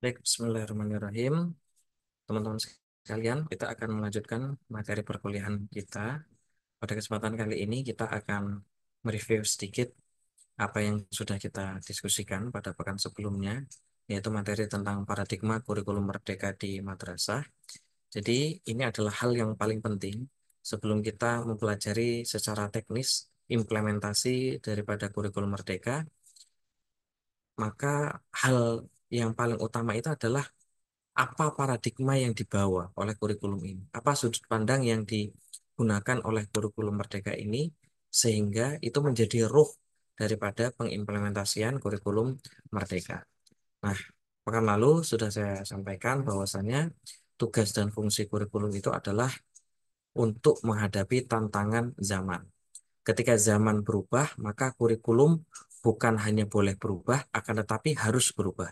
Baik, bismillahirrahmanirrahim. Teman-teman sekalian, kita akan melanjutkan materi perkuliahan kita. Pada kesempatan kali ini kita akan mereview sedikit apa yang sudah kita diskusikan pada pekan sebelumnya, yaitu materi tentang paradigma kurikulum merdeka di madrasah. Jadi ini adalah hal yang paling penting sebelum kita mempelajari secara teknis implementasi daripada kurikulum merdeka, maka hal yang paling utama itu adalah apa paradigma yang dibawa oleh kurikulum ini, apa sudut pandang yang digunakan oleh kurikulum merdeka ini, sehingga itu menjadi ruh daripada pengimplementasian kurikulum merdeka. Nah, pekan lalu sudah saya sampaikan bahwasannya tugas dan fungsi kurikulum itu adalah untuk menghadapi tantangan zaman. Ketika zaman berubah, maka kurikulum bukan hanya boleh berubah, akan tetapi harus berubah.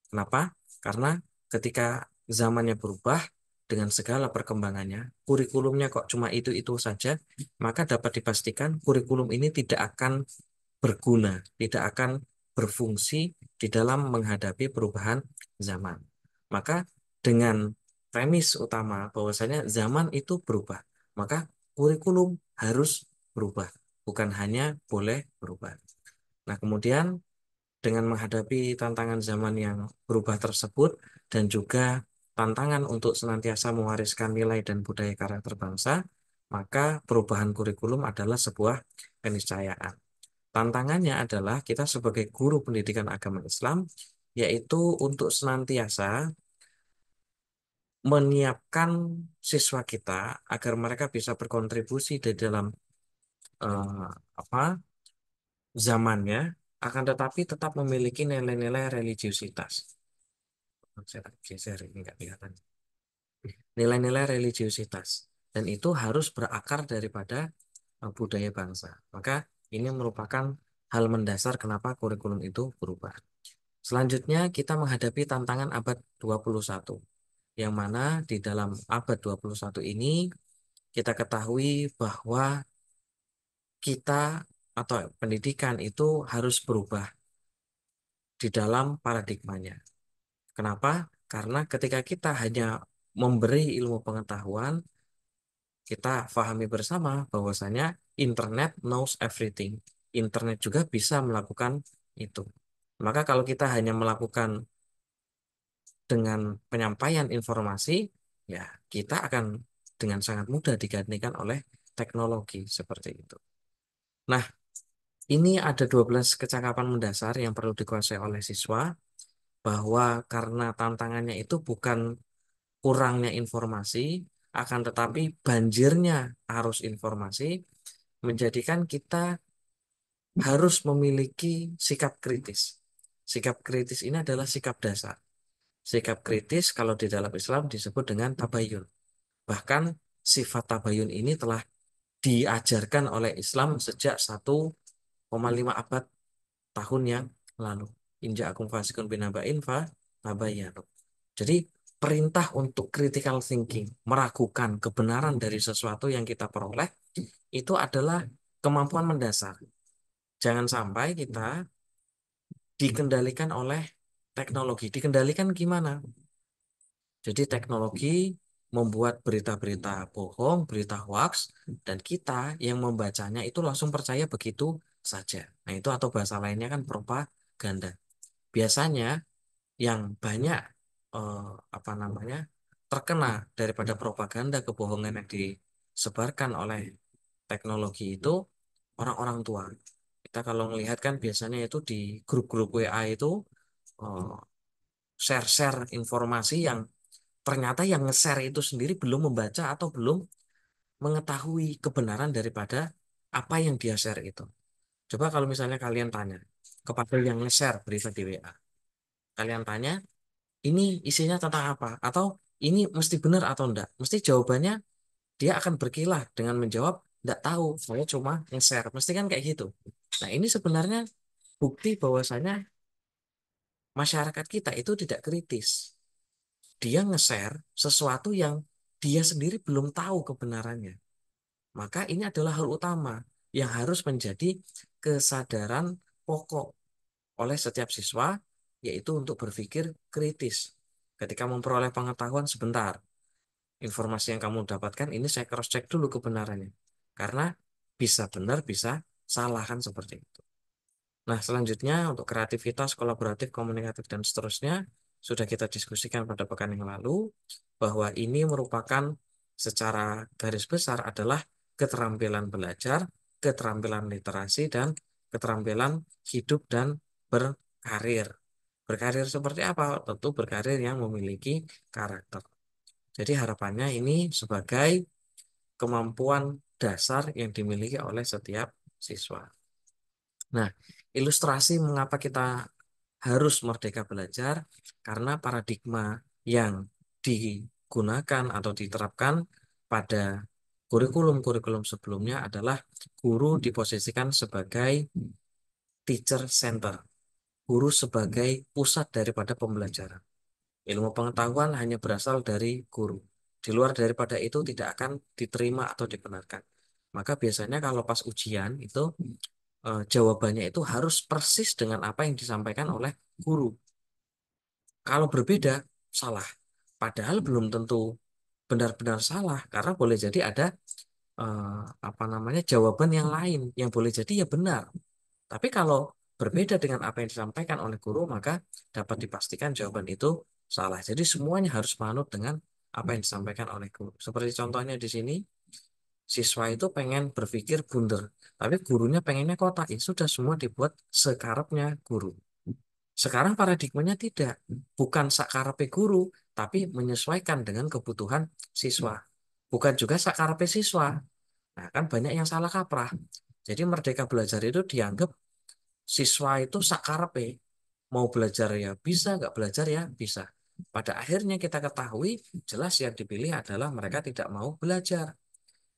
Kenapa? Karena ketika zamannya berubah dengan segala perkembangannya, kurikulumnya kok cuma itu-itu saja, maka dapat dipastikan kurikulum ini tidak akan berguna, tidak akan berfungsi di dalam menghadapi perubahan zaman. Maka dengan premis utama bahwasanya zaman itu berubah, maka kurikulum harus berubah, bukan hanya boleh berubah. Nah, kemudian dengan menghadapi tantangan zaman yang berubah tersebut dan juga tantangan untuk senantiasa mewariskan nilai dan budaya karakter bangsa, maka perubahan kurikulum adalah sebuah keniscayaan. Tantangannya adalah kita sebagai guru pendidikan agama Islam, yaitu untuk senantiasa menyiapkan siswa kita agar mereka bisa berkontribusi di dalam eh, apa zamannya, akan tetapi tetap memiliki nilai-nilai religiusitas. Saya tak geser ini nggak kelihatan. Nilai-nilai religiusitas dan itu harus berakar daripada budaya bangsa. Maka ini merupakan hal mendasar kenapa kurikulum itu berubah. Selanjutnya kita menghadapi tantangan abad 21, yang mana di dalam abad 21 ini kita ketahui bahwa kita atau pendidikan itu harus berubah di dalam paradigmanya. Kenapa? Karena ketika kita hanya memberi ilmu pengetahuan, kita pahami bersama bahwasanya internet knows everything. Internet juga bisa melakukan itu. Maka kalau kita hanya melakukan dengan penyampaian informasi, ya kita akan dengan sangat mudah digantikan oleh teknologi seperti itu. Nah, ini ada 12 kecakapan mendasar yang perlu dikuasai oleh siswa, bahwa karena tantangannya itu bukan kurangnya informasi, akan tetapi banjirnya arus informasi, menjadikan kita harus memiliki sikap kritis. Sikap kritis ini adalah sikap dasar. Sikap kritis kalau di dalam Islam disebut dengan tabayun. Bahkan sifat tabayun ini telah diajarkan oleh Islam sejak 1,5 abad tahun yang lalu. Inja akum fasikun binaba'in fa tabayyanu. Jadi perintah untuk critical thinking, meragukan kebenaran dari sesuatu yang kita peroleh, itu adalah kemampuan mendasar. Jangan sampai kita dikendalikan oleh teknologi. Dikendalikan gimana? Jadi teknologi membuat berita-berita bohong, berita hoax, dan kita yang membacanya itu langsung percaya begitu saja. Nah itu atau bahasa lainnya kan propaganda. Biasanya yang banyak eh, apa namanya terkena daripada propaganda kebohongan yang disebarkan oleh teknologi itu orang-orang tua. Kita kalau melihat kan biasanya itu di grup-grup WA itu eh, share-share informasi yang ternyata yang nge-share itu sendiri belum membaca atau belum mengetahui kebenaran daripada apa yang dia share itu. Coba kalau misalnya kalian tanya kepada yang nge-share berita di WA, kalian tanya, ini isinya tentang apa? Atau ini mesti benar atau enggak? Mesti jawabannya dia akan berkilah dengan menjawab, enggak tahu, saya cuma nge-share. Mesti kan kayak gitu. Nah, ini sebenarnya bukti bahwasanya masyarakat kita itu tidak kritis. Dia nge-share sesuatu yang dia sendiri belum tahu kebenarannya. Maka ini adalah hal utama yang harus menjadi kesadaran pokok oleh setiap siswa yaitu untuk berpikir kritis. Ketika memperoleh pengetahuan sebentar, informasi yang kamu dapatkan ini saya cross check dulu kebenarannya. Karena bisa benar, bisa salah kan seperti itu. Nah, selanjutnya untuk kreativitas, kolaboratif, komunikatif, dan seterusnya sudah kita diskusikan pada pekan yang lalu bahwa ini merupakan secara garis besar adalah keterampilan belajar, keterampilan literasi, dan keterampilan hidup dan berkarir. Berkarir seperti apa? Tentu berkarir yang memiliki karakter. Jadi harapannya ini sebagai kemampuan dasar yang dimiliki oleh setiap siswa. Nah, ilustrasi mengapa kita harus merdeka belajar karena paradigma yang digunakan atau diterapkan pada kurikulum-kurikulum sebelumnya adalah guru diposisikan sebagai teacher center, guru sebagai pusat daripada pembelajaran. Ilmu pengetahuan hanya berasal dari guru. Di luar daripada itu tidak akan diterima atau dibenarkan. Maka biasanya kalau pas ujian itu jawabannya itu harus persis dengan apa yang disampaikan oleh guru. Kalau berbeda, salah. Padahal belum tentu benar-benar salah, karena boleh jadi ada apa namanya jawaban yang lain yang boleh jadi ya benar. Tapi kalau berbeda dengan apa yang disampaikan oleh guru, maka dapat dipastikan jawaban itu salah. Jadi semuanya harus manut dengan apa yang disampaikan oleh guru. Seperti contohnya di sini, siswa itu pengen berpikir bundar, tapi gurunya pengennya kotak. Ya sudah semua dibuat sekarapnya guru. Sekarang paradigmanya tidak, bukan sakarepe guru, tapi menyesuaikan dengan kebutuhan siswa. Bukan juga sakarepe siswa. Nah, kan banyak yang salah kaprah. Jadi merdeka belajar itu dianggap siswa itu sakarepe. Mau belajar ya bisa, nggak belajar ya bisa. Pada akhirnya kita ketahui jelas yang dipilih adalah mereka tidak mau belajar.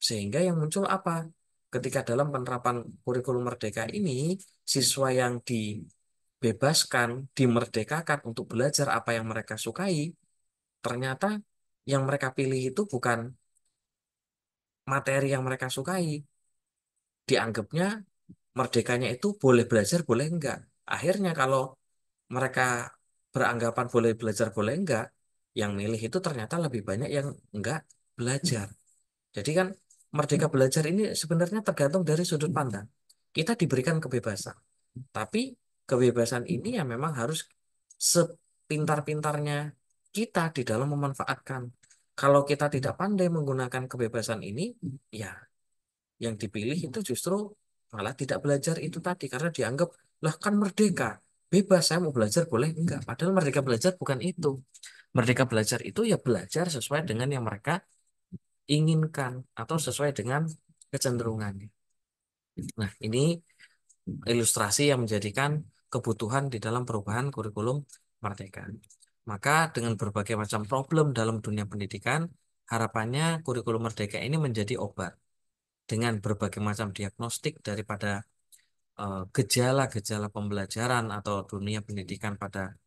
Sehingga yang muncul apa? Ketika dalam penerapan kurikulum merdeka ini, siswa yang dibebaskan, dimerdekakan untuk belajar apa yang mereka sukai, ternyata yang mereka pilih itu bukan materi yang mereka sukai. Dianggapnya merdekanya itu boleh belajar, boleh enggak. Akhirnya kalau mereka beranggapan boleh belajar, boleh enggak, yang milih itu ternyata lebih banyak yang enggak belajar. Jadi kan merdeka belajar ini sebenarnya tergantung dari sudut pandang. Kita diberikan kebebasan, tapi kebebasan ini ya memang harus sepintar-pintarnya kita di dalam memanfaatkan. Kalau kita tidak pandai menggunakan kebebasan ini, ya yang dipilih itu justru malah tidak belajar itu tadi karena dianggap lah kan merdeka, bebas saya mau belajar boleh enggak. Padahal merdeka belajar bukan itu. Merdeka belajar itu ya belajar sesuai dengan yang mereka inginkan atau sesuai dengan kecenderungannya. Nah, ini ilustrasi yang menjadikan kebutuhan di dalam perubahan kurikulum Merdeka. Maka dengan berbagai macam problem dalam dunia pendidikan, harapannya kurikulum Merdeka ini menjadi obat dengan berbagai macam diagnostik daripada gejala-gejala pembelajaran atau dunia pendidikan pada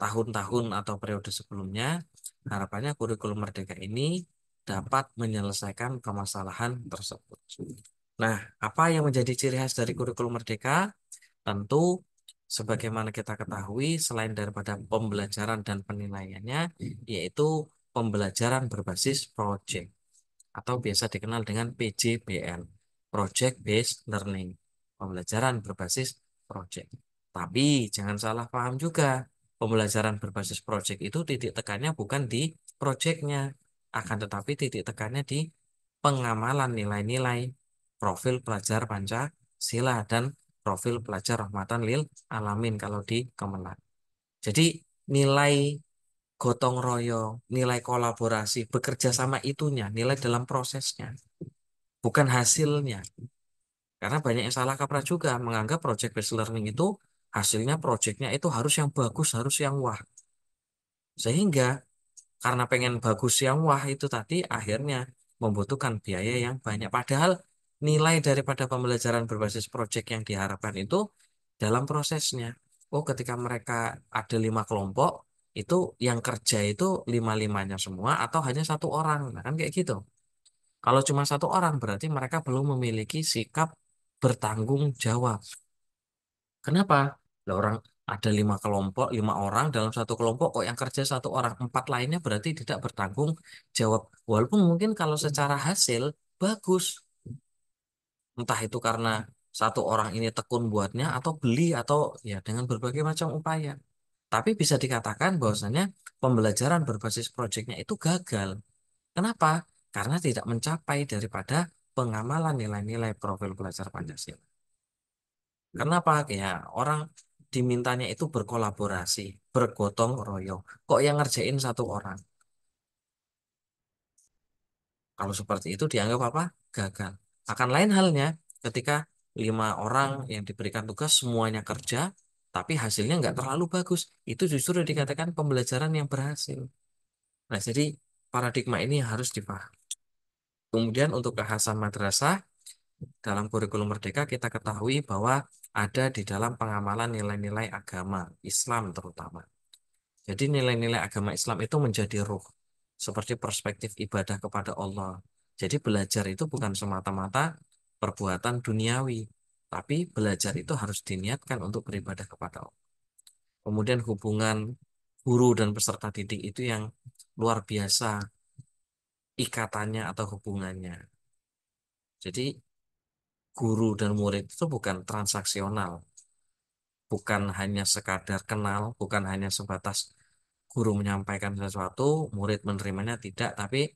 tahun-tahun atau periode sebelumnya, harapannya kurikulum Merdeka ini dapat menyelesaikan permasalahan tersebut. Nah, apa yang menjadi ciri khas dari kurikulum Merdeka? Tentu, sebagaimana kita ketahui, selain daripada pembelajaran dan penilaiannya, yaitu pembelajaran berbasis project atau biasa dikenal dengan PJBL, Project Based Learning, pembelajaran berbasis project. Tapi jangan salah paham juga, pembelajaran berbasis project itu titik tekannya bukan di projectnya, akan tetapi titik tekannya di pengamalan nilai-nilai profil pelajar Pancasila dan profil pelajar rahmatan lil alamin kalau di Kemenang. Jadi nilai gotong royong, nilai kolaborasi, bekerja sama itunya, nilai dalam prosesnya, bukan hasilnya. Karena banyak yang salah kaprah juga menganggap project based learning itu hasilnya projectnya itu harus yang bagus, harus yang wah. Sehingga karena pengen bagus yang wah itu tadi akhirnya membutuhkan biaya yang banyak. Padahal nilai daripada pembelajaran berbasis project yang diharapkan itu dalam prosesnya. Oh, ketika mereka ada 5 kelompok, itu yang kerja itu lima-limanya semua atau hanya satu orang. Nah, kan kayak gitu. Kalau cuma satu orang berarti mereka belum memiliki sikap bertanggung jawab. Kenapa? Lah orang Ada 5 kelompok, 5 orang dalam satu kelompok kok yang kerja 1 orang, 4 lainnya berarti tidak bertanggung jawab. Walaupun mungkin kalau secara hasil bagus, entah itu karena 1 orang ini tekun buatnya atau beli atau ya dengan berbagai macam upaya. Tapi bisa dikatakan bahwasanya pembelajaran berbasis proyeknya itu gagal. Kenapa? Karena tidak mencapai daripada pengamalan nilai-nilai profil pelajar Pancasila. Kenapa? Ya, orang dimintanya itu berkolaborasi, bergotong royong. Kok yang ngerjain 1 orang? Kalau seperti itu dianggap apa? Gagal. Akan lain halnya ketika 5 orang yang diberikan tugas semuanya kerja, tapi hasilnya nggak terlalu bagus. Itu justru dikatakan pembelajaran yang berhasil. Nah, jadi paradigma ini harus dipahami. Kemudian untuk kekhasan madrasah, dalam kurikulum Merdeka kita ketahui bahwa ada di dalam pengamalan nilai-nilai agama, Islam terutama. Jadi nilai-nilai agama Islam itu menjadi ruh, seperti perspektif ibadah kepada Allah. Jadi belajar itu bukan semata-mata perbuatan duniawi, tapi belajar itu harus diniatkan untuk beribadah kepada Allah. Kemudian hubungan guru dan peserta didik itu yang luar biasa ikatannya atau hubungannya. Jadi guru dan murid itu bukan transaksional, bukan hanya sekadar kenal, bukan hanya sebatas guru menyampaikan sesuatu, murid menerimanya tidak, tapi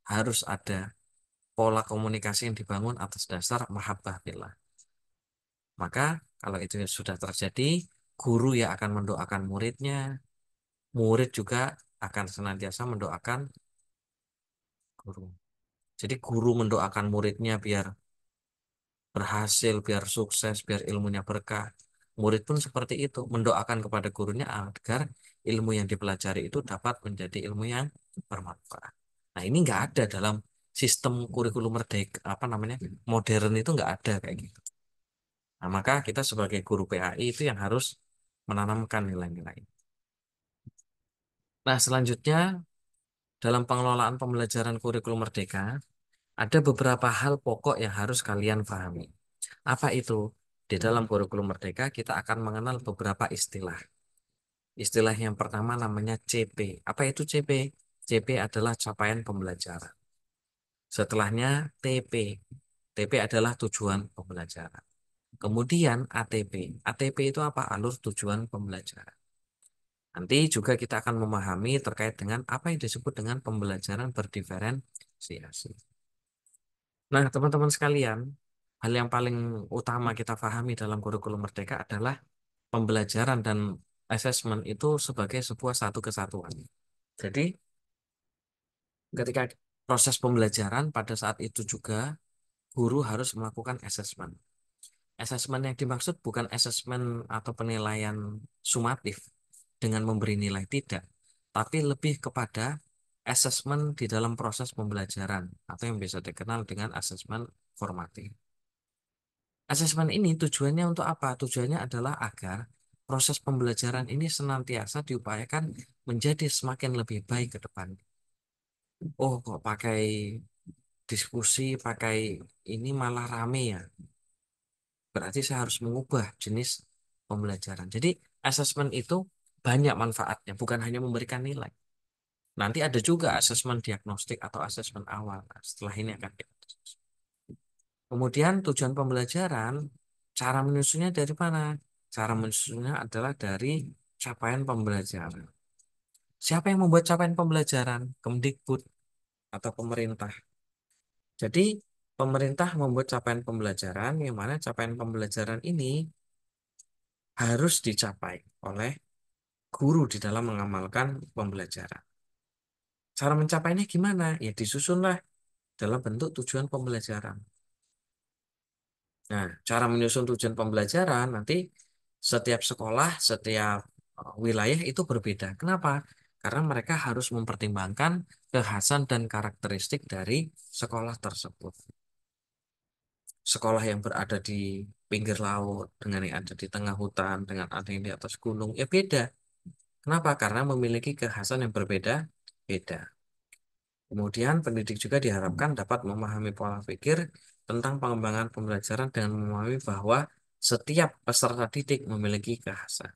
harus ada pola komunikasi yang dibangun atas dasar mahabbah fillah. Maka kalau itu sudah terjadi, guru ya akan mendoakan muridnya, murid juga akan senantiasa mendoakan guru. Jadi guru mendoakan muridnya biar berhasil, biar sukses, biar ilmunya berkah. Murid pun seperti itu, mendoakan kepada gurunya agar ilmu yang dipelajari itu dapat menjadi ilmu yang bermanfaat. Nah, ini nggak ada dalam sistem kurikulum merdeka, apa namanya, modern itu nggak ada kayak gitu. Nah, maka kita sebagai guru PAI itu yang harus menanamkan nilai-nilai. Nah, selanjutnya dalam pengelolaan pembelajaran kurikulum merdeka, ada beberapa hal pokok yang harus kalian pahami. Apa itu? Di dalam kurikulum merdeka kita akan mengenal beberapa istilah. Istilah yang pertama namanya CP. Apa itu CP? CP adalah capaian pembelajaran. Setelahnya TP. TP adalah tujuan pembelajaran. Kemudian ATP. ATP itu apa? Alur tujuan pembelajaran. Nanti juga kita akan memahami terkait dengan apa yang disebut dengan pembelajaran berdiferensiasi. Nah, teman-teman sekalian, hal yang paling utama kita pahami dalam kurikulum Merdeka adalah pembelajaran dan asesmen itu sebagai sebuah satu kesatuan. Jadi, ketika proses pembelajaran pada saat itu juga guru harus melakukan asesmen. Asesmen yang dimaksud bukan asesmen atau penilaian sumatif dengan memberi nilai tidak, tapi lebih kepada asesmen di dalam proses pembelajaran atau yang bisa dikenal dengan asesmen formatif. Asesmen ini tujuannya untuk apa? Tujuannya adalah agar proses pembelajaran ini senantiasa diupayakan menjadi semakin lebih baik ke depan. Oh, kok pakai diskusi, pakai ini malah rame ya. Berarti saya harus mengubah jenis pembelajaran. Jadi, asesmen itu banyak manfaatnya, bukan hanya memberikan nilai. Nanti ada juga asesmen diagnostik atau asesmen awal. Nah, setelah ini akan kita diskusi. Kemudian tujuan pembelajaran, cara menyusunnya dari mana? Cara menyusunnya adalah dari capaian pembelajaran. Siapa yang membuat capaian pembelajaran? Kemdikbud atau pemerintah. Jadi pemerintah membuat capaian pembelajaran yang mana capaian pembelajaran ini harus dicapai oleh guru di dalam mengamalkan pembelajaran. Cara mencapainya gimana? Ya disusunlah dalam bentuk tujuan pembelajaran. Nah, cara menyusun tujuan pembelajaran nanti setiap sekolah, setiap wilayah itu berbeda. Kenapa? Karena mereka harus mempertimbangkan kekhasan dan karakteristik dari sekolah tersebut. Sekolah yang berada di pinggir laut dengan yang ada di tengah hutan, dengan ada yang di atas gunung, ya beda. Kenapa? Karena memiliki kekhasan yang berbeda, beda. Kemudian pendidik juga diharapkan dapat memahami pola pikir tentang pengembangan pembelajaran dengan memahami bahwa setiap peserta didik memiliki kekhasan.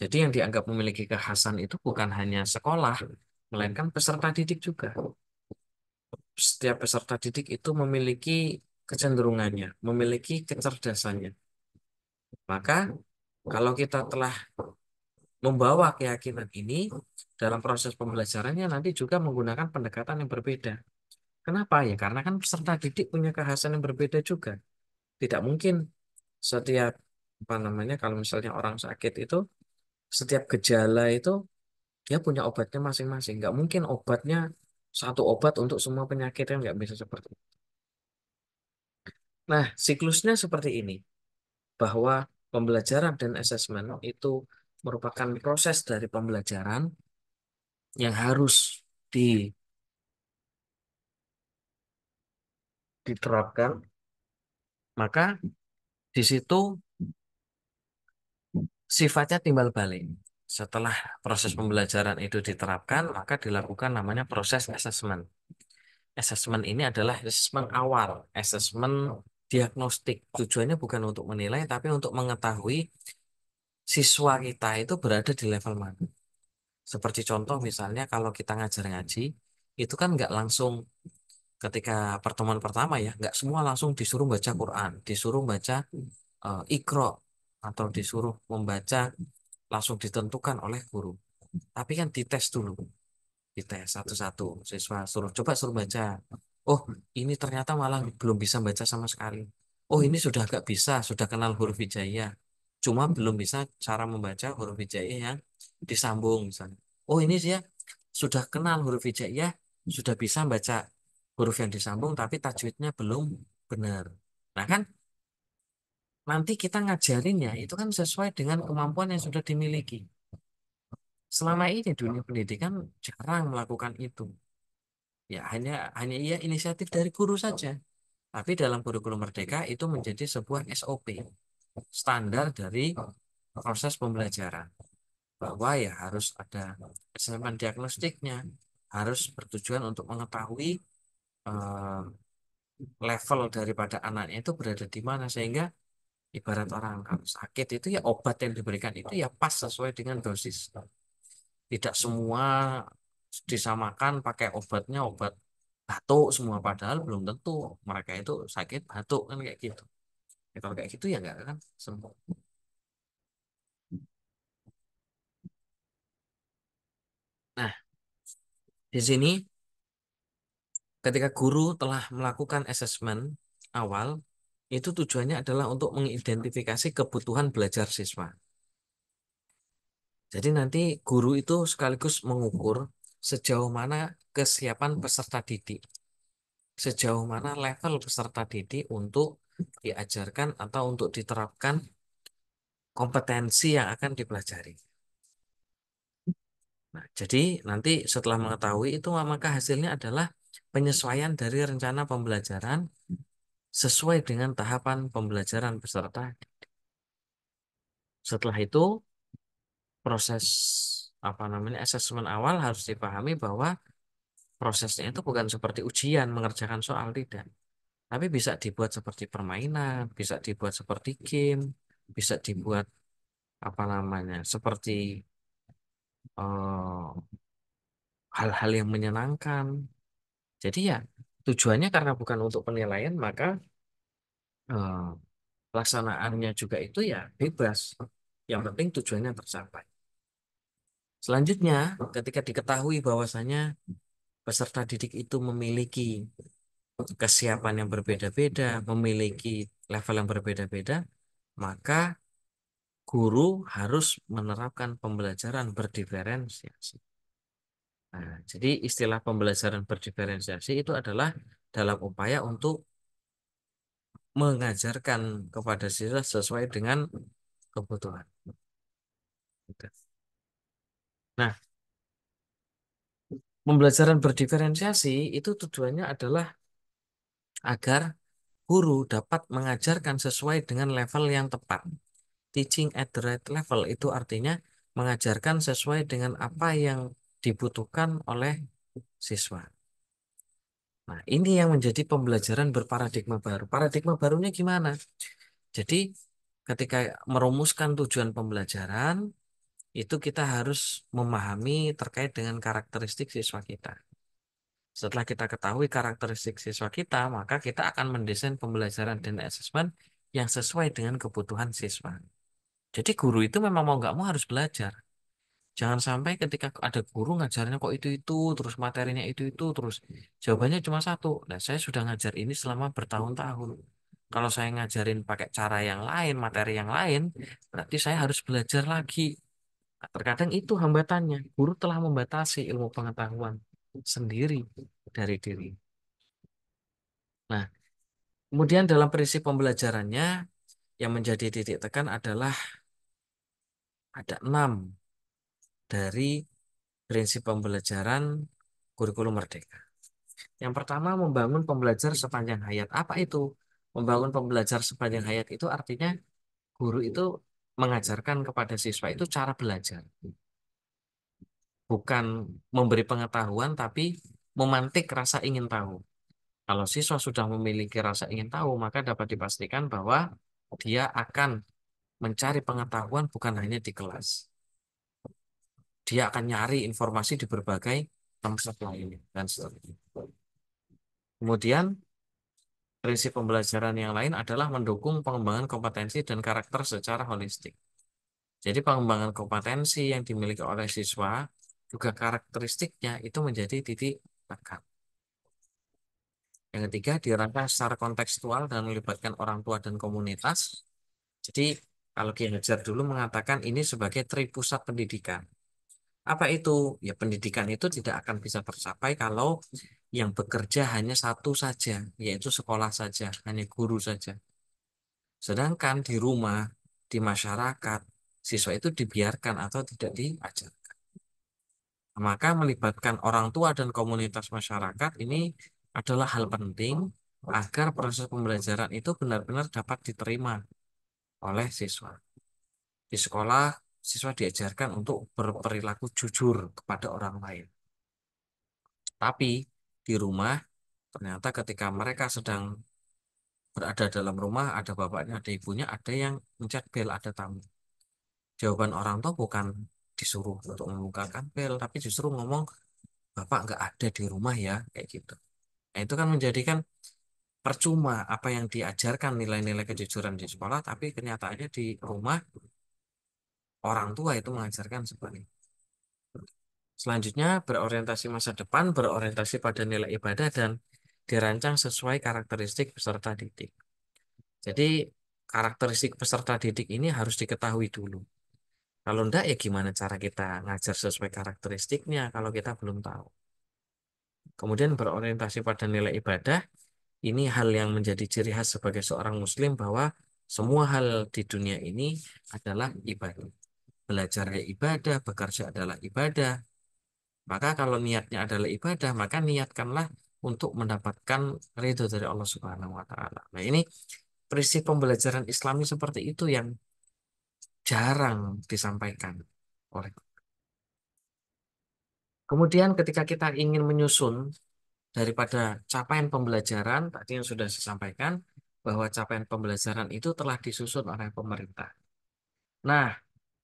Jadi yang dianggap memiliki kekhasan itu bukan hanya sekolah, melainkan peserta didik juga. Setiap peserta didik itu memiliki kecenderungannya, memiliki kecerdasannya. Maka kalau kita telah membawa keyakinan ini dalam proses pembelajarannya nanti juga menggunakan pendekatan yang berbeda. Kenapa ya? Karena kan peserta didik punya kekhasan yang berbeda juga. Tidak mungkin setiap apa namanya kalau misalnya orang sakit itu setiap gejala itu dia punya obatnya masing-masing. Nggak mungkin obatnya satu obat untuk semua penyakit kan nggak bisa seperti itu. Nah, siklusnya seperti ini, bahwa pembelajaran dan asesmen itu merupakan proses dari pembelajaran yang harus diterapkan. Maka di situ sifatnya timbal balik. Setelah proses pembelajaran itu diterapkan, maka dilakukan namanya proses asesmen. Asesmen ini adalah asesmen awal, asesmen diagnostik. Tujuannya bukan untuk menilai, tapi untuk mengetahui siswa kita itu berada di level mana. Seperti contoh misalnya kalau kita ngajar ngaji, itu kan nggak langsung ketika pertemuan pertama ya, nggak semua langsung disuruh baca Quran, disuruh baca Iqra, atau disuruh membaca langsung ditentukan oleh guru. Tapi kan dites dulu, dites satu-satu siswa suruh baca. Oh, ini ternyata malah belum bisa baca sama sekali. Oh, ini sudah agak bisa, sudah kenal huruf hijaiyah. Cuma belum bisa cara membaca huruf hijaiyah yang disambung misalnya. Oh, ini dia sudah kenal huruf hijaiyah, sudah bisa baca huruf yang disambung tapi tajwidnya belum benar. Nah, kan nanti kita ngajarinnya itu kan sesuai dengan kemampuan yang sudah dimiliki. Selama ini dunia pendidikan jarang melakukan itu. Ya hanya hanya ia inisiatif dari guru saja. Tapi dalam kurikulum Merdeka itu menjadi sebuah SOP, standar dari proses pembelajaran. Bahwa ya harus ada asesmen diagnostiknya, harus bertujuan untuk mengetahui eh, level daripada anaknya itu berada di mana sehingga ibarat orang kalau sakit itu ya obat yang diberikan itu ya pas sesuai dengan dosis. Tidak semua disamakan pakai obatnya obat batuk semua padahal belum tentu mereka itu sakit batuk kan kayak gitu. Ya, kalau kayak gitu ya enggak kan sembuh. Nah, di sini ketika guru telah melakukan asesmen awal, itu tujuannya adalah untuk mengidentifikasi kebutuhan belajar siswa. Jadi nanti guru itu sekaligus mengukur sejauh mana kesiapan peserta didik, sejauh mana level peserta didik untuk diajarkan atau untuk diterapkan kompetensi yang akan dipelajari. Nah, jadi nanti setelah mengetahui itu maka hasilnya adalah penyesuaian dari rencana pembelajaran sesuai dengan tahapan pembelajaran peserta. Setelah itu proses apa namanya asesmen awal harus dipahami bahwa prosesnya itu bukan seperti ujian mengerjakan soal tidak, tapi bisa dibuat seperti permainan, bisa dibuat seperti game, bisa dibuat apa namanya seperti eh, hal-hal yang menyenangkan. Jadi ya tujuannya karena bukan untuk penilaian maka eh, pelaksanaannya juga itu ya bebas. Yang penting tujuannya tercapai. Selanjutnya, ketika diketahui bahwasanya peserta didik itu memiliki kesiapan yang berbeda-beda, memiliki level yang berbeda-beda, maka guru harus menerapkan pembelajaran berdiferensiasi. Nah, jadi istilah pembelajaran berdiferensiasi itu adalah dalam upaya untuk mengajarkan kepada siswa sesuai dengan kebutuhan. Gitu. Nah, pembelajaran berdiferensiasi itu tujuannya adalah agar guru dapat mengajarkan sesuai dengan level yang tepat. Teaching at the right level itu artinya mengajarkan sesuai dengan apa yang dibutuhkan oleh siswa. Nah, ini yang menjadi pembelajaran berparadigma baru. Paradigma barunya gimana? Jadi, ketika merumuskan tujuan pembelajaran, itu kita harus memahami terkait dengan karakteristik siswa kita. Setelah kita ketahui karakteristik siswa kita, maka kita akan mendesain pembelajaran dan asesmen yang sesuai dengan kebutuhan siswa. Jadi guru itu memang mau nggak mau harus belajar. Jangan sampai ketika ada guru ngajarnya kok itu, terus materinya itu, terus jawabannya cuma satu. Nah, saya sudah ngajar ini selama bertahun-tahun. Kalau saya ngajarin pakai cara yang lain, materi yang lain, berarti saya harus belajar lagi. Nah, terkadang itu hambatannya. Guru telah membatasi ilmu pengetahuan sendiri dari diri. Nah, kemudian dalam prinsip pembelajarannya yang menjadi titik tekan adalah ada 6 dari prinsip pembelajaran kurikulum merdeka. Yang pertama, membangun pembelajar sepanjang hayat. Apa itu? Membangun pembelajar sepanjang hayat itu artinya guru itu mengajarkan kepada siswa itu cara belajar. Bukan memberi pengetahuan, tapi memantik rasa ingin tahu. Kalau siswa sudah memiliki rasa ingin tahu, maka dapat dipastikan bahwa dia akan mencari pengetahuan bukan hanya di kelas. Dia akan nyari informasi di berbagai tempat lainnya dan seterusnya. Kemudian prinsip pembelajaran yang lain adalah mendukung pengembangan kompetensi dan karakter secara holistik. Jadi pengembangan kompetensi yang dimiliki oleh siswa juga karakteristiknya itu menjadi titik tekan. Yang ketiga, dirancang secara kontekstual dan melibatkan orang tua dan komunitas. Jadi kalau Ki Hajar dulu mengatakan ini sebagai tripusat pendidikan. Apa itu? Ya pendidikan itu tidak akan bisa tercapai kalau yang bekerja hanya satu saja, yaitu sekolah saja, hanya guru saja. Sedangkan di rumah, di masyarakat, siswa itu dibiarkan atau tidak diajar. Maka melibatkan orang tua dan komunitas masyarakat ini adalah hal penting agar proses pembelajaran itu benar-benar dapat diterima oleh siswa. Di sekolah, siswa diajarkan untuk berperilaku jujur kepada orang lain. Tapi di rumah, ternyata ketika mereka sedang berada dalam rumah, ada bapaknya, ada ibunya, ada yang mencet bel, ada tamu. Jawaban orang tua bukan disuruh untuk membukakan bel, tapi justru ngomong, Bapak nggak ada di rumah ya, kayak gitu. Nah, itu kan menjadikan percuma apa yang diajarkan nilai-nilai kejujuran di sekolah, tapi kenyataannya di rumah orang tua itu mengajarkan seperti itu. Selanjutnya, berorientasi masa depan, berorientasi pada nilai ibadah, dan dirancang sesuai karakteristik peserta didik. Jadi, karakteristik peserta didik ini harus diketahui dulu. Kalau enggak, ya gimana cara kita ngajar sesuai karakteristiknya kalau kita belum tahu. Kemudian berorientasi pada nilai ibadah, ini hal yang menjadi ciri khas sebagai seorang muslim bahwa semua hal di dunia ini adalah ibadah. Belajar ya ibadah, bekerja adalah ibadah. Maka kalau niatnya adalah ibadah, maka niatkanlah untuk mendapatkan ridho dari Allah Subhanahu wa taala. Nah, ini prinsip pembelajaran Islami seperti itu yang jarang disampaikan oleh. Kemudian ketika kita ingin menyusun daripada capaian pembelajaran, tadi yang sudah saya sampaikan, bahwa capaian pembelajaran itu telah disusun oleh pemerintah. Nah,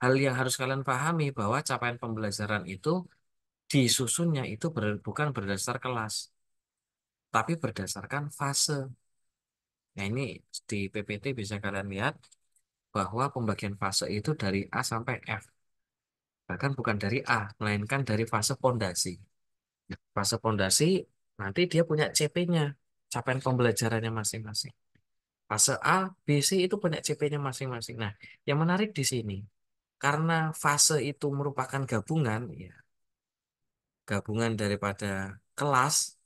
hal yang harus kalian pahami bahwa capaian pembelajaran itu disusunnya itu bukan berdasar kelas, tapi berdasarkan fase. Nah, ini di PPT bisa kalian lihat bahwa pembagian fase itu dari A sampai F. Bahkan bukan dari A, melainkan dari fase pondasi. Fase pondasi nanti dia punya CP-nya, capaian pembelajarannya masing-masing. Fase A, B, C itu punya CP-nya masing-masing. Nah, yang menarik di sini, karena fase itu merupakan gabungan, ya, gabungan daripada kelas.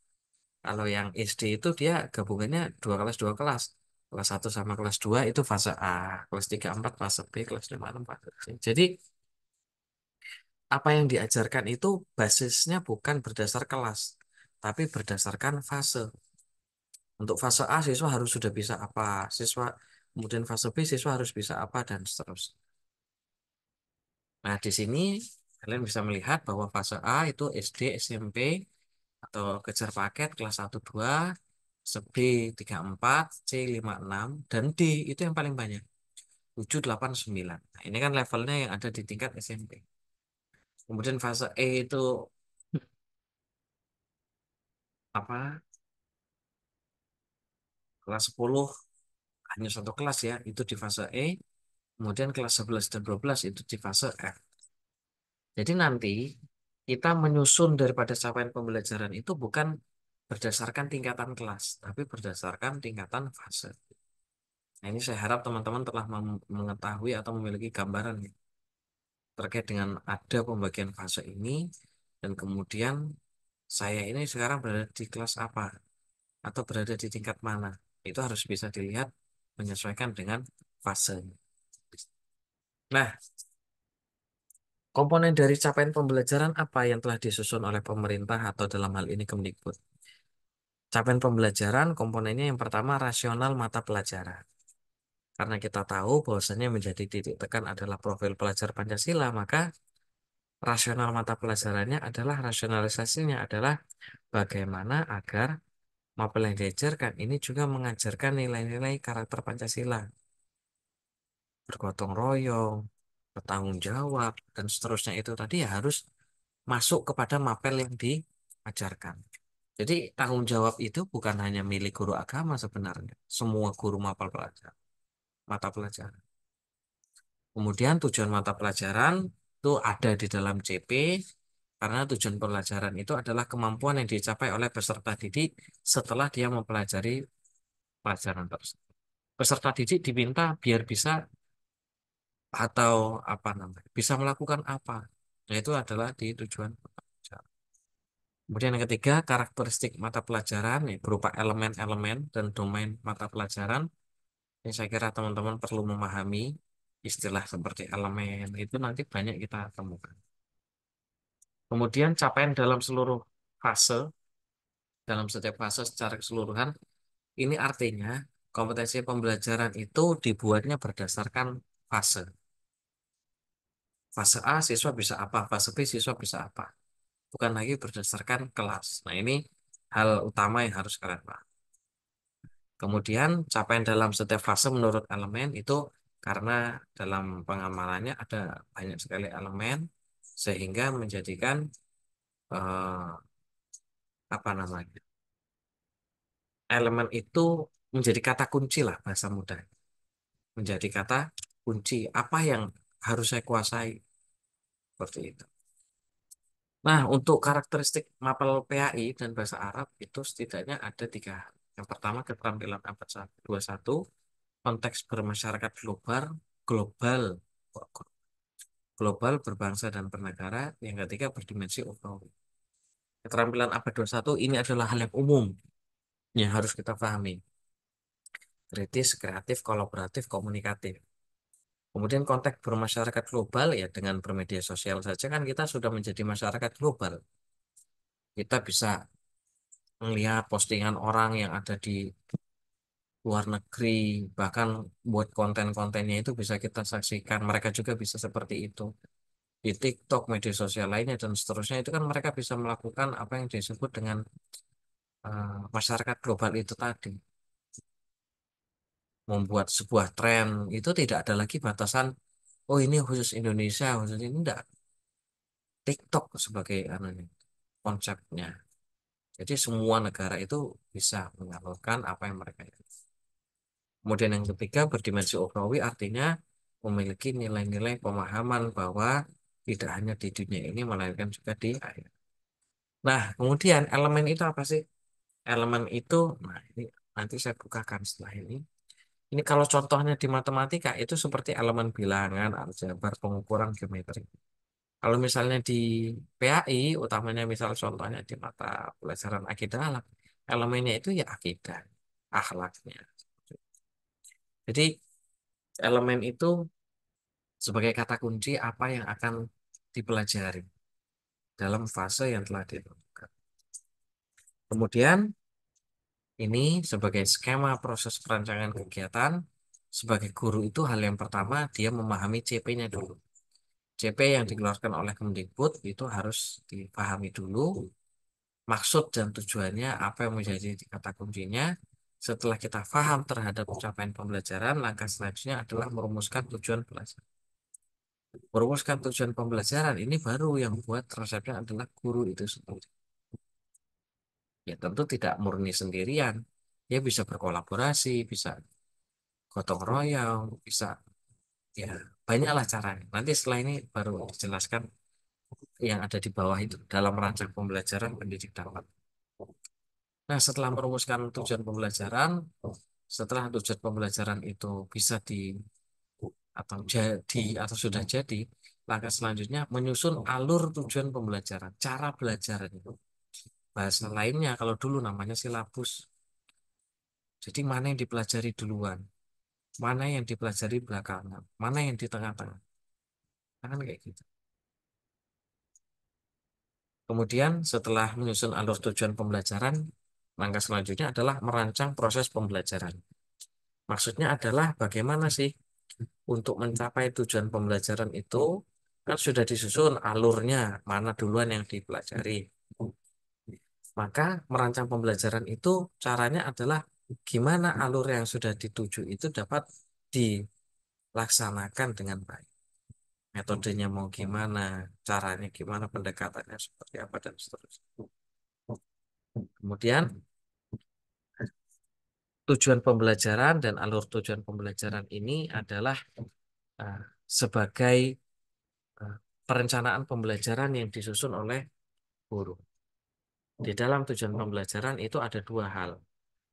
Kalau yang SD itu dia gabungannya dua kelas. Kelas satu sama kelas 2 itu fase A, kelas 3 4 fase B, kelas 5 6 fase C. Jadi apa yang diajarkan itu basisnya bukan berdasar kelas, tapi berdasarkan fase. Untuk fase A siswa harus sudah bisa apa, siswa kemudian fase B siswa harus bisa apa dan seterusnya. Nah, di sini kalian bisa melihat bahwa fase A itu SD, SMP atau kejar paket kelas 1 2, B 3 4, C 5 6 dan D itu yang paling banyak 7 8 9. Nah, ini kan levelnya yang ada di tingkat SMP. Kemudian fase E itu apa? Kelas 10 hanya satu kelas ya, itu di fase E. Kemudian kelas 11 dan 12 itu di fase F. Jadi nanti kita menyusun daripada capaian pembelajaran itu bukan berdasarkan tingkatan kelas, tapi berdasarkan tingkatan fase. Nah, ini saya harap teman-teman telah mengetahui atau memiliki gambaran ya, terkait dengan ada pembagian fase ini, dan kemudian saya ini sekarang berada di kelas apa atau berada di tingkat mana. Itu harus bisa dilihat menyesuaikan dengan fase. Nah, komponen dari capaian pembelajaran apa yang telah disusun oleh pemerintah atau dalam hal ini Kemdikbud? Capaian pembelajaran komponennya yang pertama rasional mata pelajaran. Karena kita tahu bahwasannya menjadi titik tekan adalah profil pelajar Pancasila, maka rasional mata pelajarannya adalah rasionalisasinya adalah bagaimana agar mapel yang diajarkan ini juga mengajarkan nilai-nilai karakter Pancasila, bergotong royong, bertanggung jawab, dan seterusnya itu tadi ya harus masuk kepada mapel yang diajarkan. Jadi tanggung jawab itu bukan hanya milik guru agama sebenarnya, semua guru mapel pelajar, mata pelajaran. Kemudian tujuan mata pelajaran itu ada di dalam CP karena tujuan pelajaran itu adalah kemampuan yang dicapai oleh peserta didik setelah dia mempelajari pelajaran tersebut. Peserta didik diminta biar bisa atau apa namanya, bisa melakukan apa. Nah, itu adalah di tujuan pelajaran. Kemudian yang ketiga, karakteristik mata pelajaran ya, berupa elemen-elemen dan domain mata pelajaran. Ini saya kira teman-teman perlu memahami istilah seperti elemen itu nanti banyak kita temukan. Kemudian capaian dalam seluruh fase, dalam setiap fase secara keseluruhan, ini artinya kompetensi pembelajaran itu dibuatnya berdasarkan fase. Fase A siswa bisa apa, fase B siswa bisa apa. Bukan lagi berdasarkan kelas. Nah, ini hal utama yang harus kalian paham. Kemudian capaian dalam setiap fase menurut elemen itu karena dalam pengamalannya ada banyak sekali elemen sehingga menjadikan eh, apa namanya, elemen itu menjadi kata kunci lah bahasa mudah, menjadi kata kunci apa yang harus saya kuasai seperti itu. Nah, untuk karakteristik mapel PAI dan bahasa Arab itu setidaknya ada tiga hal. Yang pertama keterampilan abad 21, konteks bermasyarakat global, global, global berbangsa dan bernegara. Yang ketiga berdimensi ukhrawi. Keterampilan abad 21 ini adalah hal yang umum yang harus kita pahami. Kritis, kreatif, kolaboratif, komunikatif. Kemudian konteks bermasyarakat global ya dengan bermedia sosial saja kan kita sudah menjadi masyarakat global. Kita bisa melihat postingan orang yang ada di luar negeri, bahkan buat konten-kontennya itu bisa kita saksikan. Mereka juga bisa seperti itu. Di TikTok, media sosial lainnya, dan seterusnya itu kan mereka bisa melakukan apa yang disebut dengan masyarakat global itu tadi. Membuat sebuah tren, itu tidak ada lagi batasan, oh ini khusus Indonesia, khusus ini enggak. TikTok sebagai anunya, konsepnya. Jadi semua negara itu bisa menyalurkan apa yang mereka itu. Kemudian yang ketiga berdimensi ukhrawi artinya memiliki nilai-nilai pemahaman bahwa tidak hanya di dunia ini melainkan juga di akhirat. Nah, kemudian elemen itu apa sih? Elemen itu, nah ini nanti saya bukakan setelah ini. Ini kalau contohnya di matematika itu seperti elemen bilangan, aljabar, pengukuran geometri. Kalau misalnya di PAI, utamanya misal contohnya di mata pelajaran akidah alam, elemennya itu ya akidah, akhlaknya. Jadi elemen itu sebagai kata kunci apa yang akan dipelajari dalam fase yang telah ditentukan. Kemudian ini sebagai skema proses perancangan kegiatan, sebagai guru itu hal yang pertama dia memahami CP-nya dulu. CP yang dikeluarkan oleh Kemdikbud itu harus dipahami dulu maksud dan tujuannya apa yang menjadi kata kuncinya. Setelah kita paham terhadap capaian pembelajaran, langkah selanjutnya adalah merumuskan tujuan pelajaran. Merumuskan tujuan pembelajaran ini baru yang buat resepnya adalah guru itu sendiri. Ya tentu tidak murni sendirian. Dia bisa berkolaborasi, bisa gotong royong, bisa ya banyaklah caranya. Nanti setelah ini baru dijelaskan yang ada di bawah itu dalam rancang pembelajaran pendidik dapat. Nah, setelah merumuskan tujuan pembelajaran, setelah tujuan pembelajaran itu bisa di atau jadi atau sudah jadi, langkah selanjutnya menyusun alur tujuan pembelajaran, cara belajar itu. Bahasa lainnya kalau dulu namanya silabus. Jadi mana yang dipelajari duluan, mana yang dipelajari belakangan, mana yang di tengah-tengah. Nah, kan kayak gitu. Kemudian setelah menyusun alur tujuan pembelajaran, langkah selanjutnya adalah merancang proses pembelajaran. Maksudnya adalah bagaimana sih untuk mencapai tujuan pembelajaran itu kan sudah disusun alurnya, mana duluan yang dipelajari. Maka merancang pembelajaran itu caranya adalah gimana alur yang sudah dituju itu dapat dilaksanakan dengan baik. Metodenya mau gimana, caranya gimana, pendekatannya seperti apa dan seterusnya. Kemudian tujuan pembelajaran dan alur tujuan pembelajaran ini adalah eh, sebagai eh, perencanaan pembelajaran yang disusun oleh guru. Di dalam tujuan pembelajaran itu ada dua hal.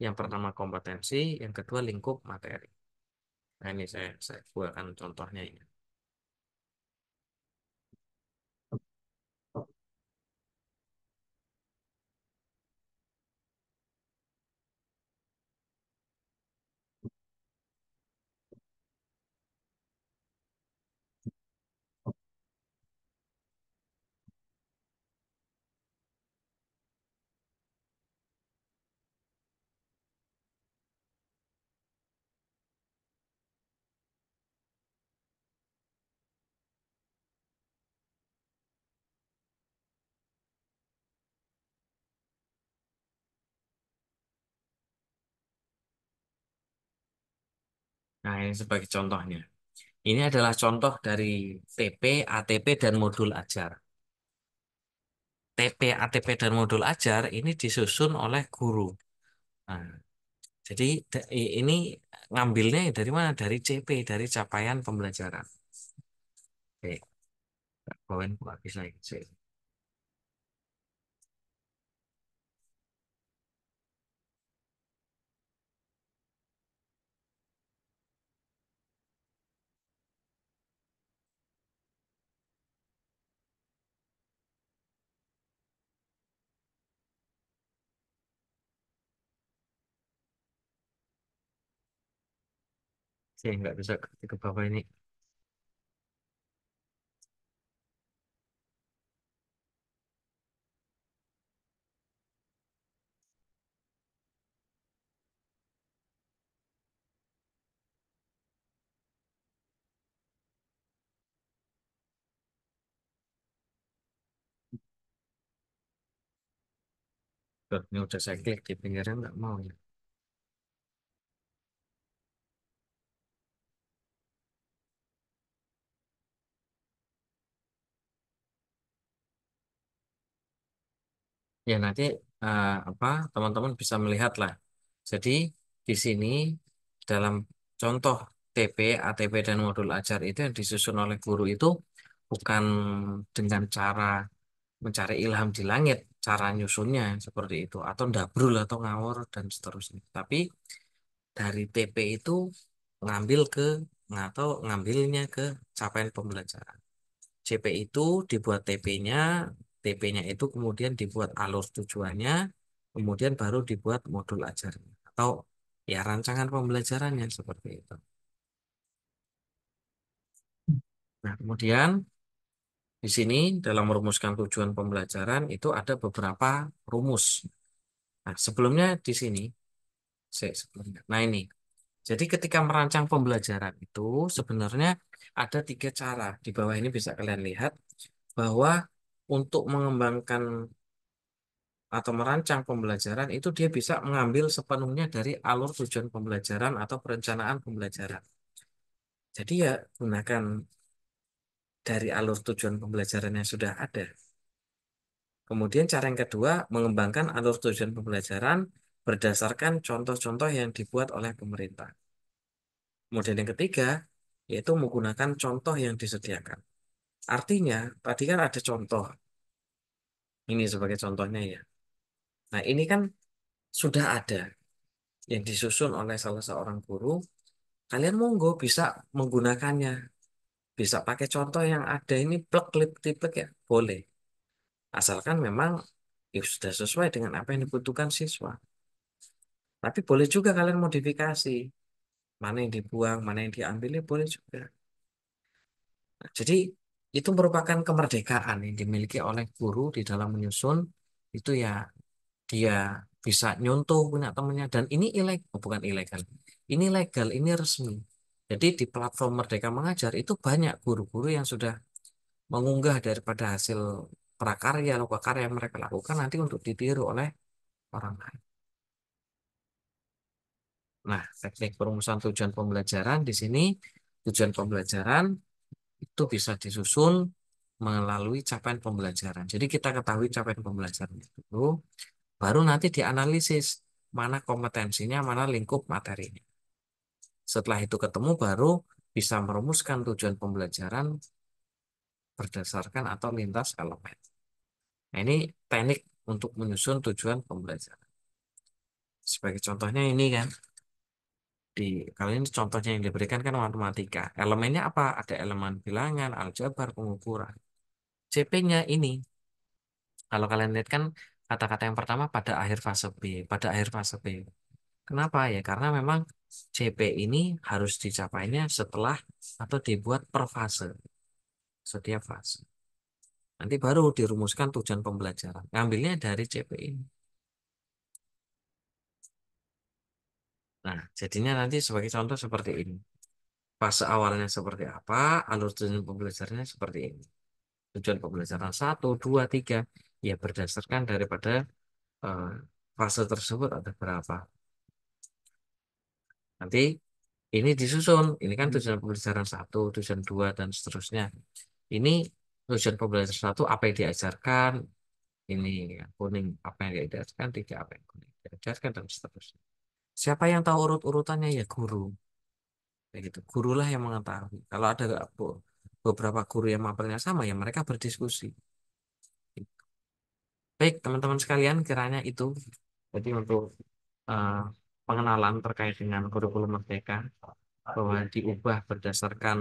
Yang pertama kompetensi, yang kedua lingkup materi. Nah, ini saya buatkan contohnya ini. Nah, ini sebagai contohnya. Ini adalah contoh dari TP, ATP, dan modul ajar. TP, ATP, dan modul ajar ini disusun oleh guru. Nah, jadi ini ngambilnya dari mana? Dari CP, dari capaian pembelajaran. Oke, bawain buat bisa ini. Saya nggak bisa ketik ke bawah ini. Tuh, ini udah saya klik di pinggirnya nggak mau ya. Ya nanti apa teman-teman bisa melihat lah. Jadi di sini dalam contoh TP, ATP dan modul ajar itu yang disusun oleh guru itu bukan dengan cara mencari ilham di langit, cara nyusunnya seperti itu atau ndabrul atau ngawur dan seterusnya. Tapi dari TP itu ngambil ke atau ngambilnya ke capaian pembelajaran. CP itu dibuat TP-nya, TP-nya itu kemudian dibuat alur tujuannya, kemudian baru dibuat modul ajarnya atau ya rancangan pembelajarannya seperti itu. Nah, kemudian di sini dalam merumuskan tujuan pembelajaran itu ada beberapa rumus. Nah, sebelumnya di sini, sebelumnya. Nah, ini. Jadi ketika merancang pembelajaran itu sebenarnya ada tiga cara. Di bawah ini bisa kalian lihat bahwa untuk mengembangkan atau merancang pembelajaran itu dia bisa mengambil sepenuhnya dari alur tujuan pembelajaran atau perencanaan pembelajaran. Jadi ya gunakan dari alur tujuan pembelajaran yang sudah ada. Kemudian cara yang kedua, mengembangkan alur tujuan pembelajaran berdasarkan contoh-contoh yang dibuat oleh pemerintah. Kemudian yang ketiga, yaitu menggunakan contoh yang disediakan. Artinya, tadi kan ada contoh, ini sebagai contohnya ya. Nah, ini kan sudah ada yang disusun oleh salah seorang guru. Kalian monggo bisa menggunakannya. Bisa pakai contoh yang ada ini plek klip tiplek ya, boleh. Asalkan memang ya sudah sesuai dengan apa yang dibutuhkan siswa. Tapi boleh juga kalian modifikasi. Mana yang dibuang, mana yang diambil, ya boleh juga. Nah, jadi itu merupakan kemerdekaan yang dimiliki oleh guru di dalam menyusun. Itu ya dia bisa nyontoh punya temennya. Dan ini ilegal, oh, bukan ilegal. Ini legal, ini resmi. Jadi di platform Merdeka Mengajar itu banyak guru-guru yang sudah mengunggah daripada hasil prakarya atau karya yang mereka lakukan nanti untuk ditiru oleh orang lain. Nah, teknik perumusan tujuan pembelajaran di sini, tujuan pembelajaran itu bisa disusun melalui capaian pembelajaran. Jadi kita ketahui capaian pembelajaran itu, baru nanti dianalisis mana kompetensinya, mana lingkup materinya. Setelah itu ketemu, baru bisa merumuskan tujuan pembelajaran berdasarkan atau lintas elemen. Nah, ini teknik untuk menyusun tujuan pembelajaran. Sebagai contohnya ini kan, di kali ini contohnya yang diberikan kan matematika. Elemennya apa? Ada elemen bilangan, aljabar, pengukuran. CP-nya ini, kalau kalian lihat kan kata-kata yang pertama pada akhir fase B, pada akhir fase B. Kenapa ya? Karena memang CP ini harus dicapainya setelah atau dibuat per fase, setiap fase. Nanti baru dirumuskan tujuan pembelajaran. Ngambilnya dari CP ini. Nah, jadinya nanti sebagai contoh seperti ini. Fase awalnya seperti apa, alur tujuan pembelajarannya seperti ini. Tujuan pembelajaran satu, 2, 3, ya berdasarkan daripada eh, fase tersebut ada berapa. Nanti ini disusun, ini kan tujuan pembelajaran satu, tujuan dua, dan seterusnya. Ini tujuan pembelajaran satu, apa yang diajarkan, ini yang kuning, apa yang diajarkan, tiga, apa yang kuning diajarkan, dan seterusnya. Siapa yang tahu urut-urutannya ya guru. Kayak gitu. Gurulah yang mengetahui. Kalau ada beberapa guru yang mapelnya sama, ya mereka berdiskusi. Baik, teman-teman sekalian, kiranya itu. Jadi untuk eh, pengenalan terkait dengan kurikulum Merdeka, bahwa diubah berdasarkan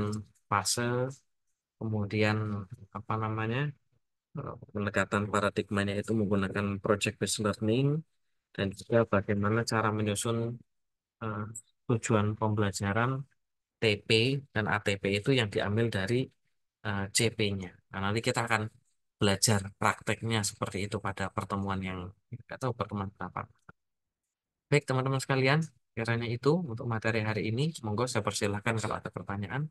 fase, kemudian apa namanya, pendekatan paradigmanya itu menggunakan project based learning, dan juga bagaimana cara menyusun eh, tujuan pembelajaran TP dan ATP itu yang diambil dari CP-nya. Nah, nanti kita akan belajar prakteknya seperti itu pada pertemuan yang tidak tahu pertemuan berapa. Baik, teman-teman sekalian, kiranya itu untuk materi hari ini. Monggo saya persilahkan kalau ada pertanyaan.